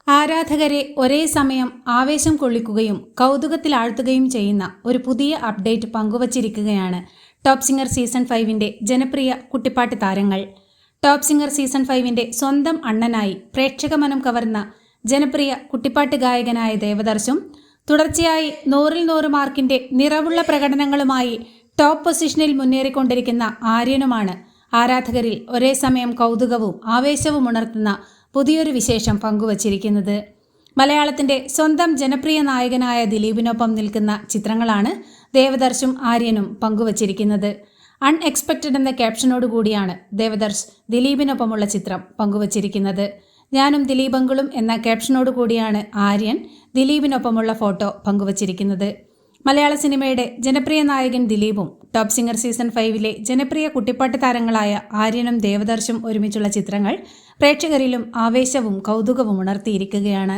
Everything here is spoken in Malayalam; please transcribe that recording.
ആരാധകരെ ഒരേ സമയം ആവേശം കൊള്ളിക്കുകയും കൗതുകത്തിലാഴ്ത്തുകയും ചെയ്യുന്ന ഒരു പുതിയ അപ്ഡേറ്റ് പങ്കുവച്ചിരിക്കുകയാണ് ടോപ്പ് സിംഗർ സീസൺ 5-ന്റെ ജനപ്രിയ കുട്ടിപ്പാട്ട് താരങ്ങൾ. ടോപ്പ് സിംഗർ സീസൺ 5-ന്റെ സ്വന്തം അണ്ണനായി പ്രേക്ഷക മനം കവർന്ന ജനപ്രിയ കുട്ടിപ്പാട്ട് ഗായകനായ ദേവദർശും തുടർച്ചയായി 100-ൽ 100 മാർക്കിന്റെ നിറവുള്ള പ്രകടനങ്ങളുമായി ടോപ്പ് പൊസിഷനിൽ മുന്നേറിക്കൊണ്ടിരിക്കുന്ന ആര്യനുമാണ് ആരാധകരിൽ ഒരേ സമയം കൗതുകവും ആവേശവും ഉണർത്തുന്ന പുതിയൊരു വിശേഷം പങ്കുവച്ചിരിക്കുന്നത്. മലയാളത്തിന്റെ സ്വന്തം ജനപ്രിയ നായകനായ ദിലീപിനൊപ്പം നിൽക്കുന്ന ചിത്രങ്ങളാണ് ദേവദർശും ആര്യനും പങ്കുവച്ചിരിക്കുന്നത്. അൺഎക്സ്പെക്റ്റഡ് എന്ന ക്യാപ്ഷനോടുകൂടിയാണ് ദേവദർശ് ദിലീപിനൊപ്പമുള്ള ചിത്രം പങ്കുവച്ചിരിക്കുന്നത്. ഞാനും ദിലീപങ്കളും എന്ന ക്യാപ്ഷനോടുകൂടിയാണ് ആര്യൻ ദിലീപിനൊപ്പമുള്ള ഫോട്ടോ പങ്കുവച്ചിരിക്കുന്നത്. മലയാള സിനിമയുടെ ജനപ്രിയ നായകൻ ദിലീപും ടോപ്പ് സിംഗർ സീസൺ 5-ലെ ജനപ്രിയ കുട്ടിപ്പാട്ട് താരങ്ങളായ ആര്യനും ദേവദർശും ഒരുമിച്ചുള്ള ചിത്രങ്ങൾ പ്രേക്ഷകരിലും ആവേശവും കൗതുകവും ഉണർത്തിയിരിക്കുകയാണ്.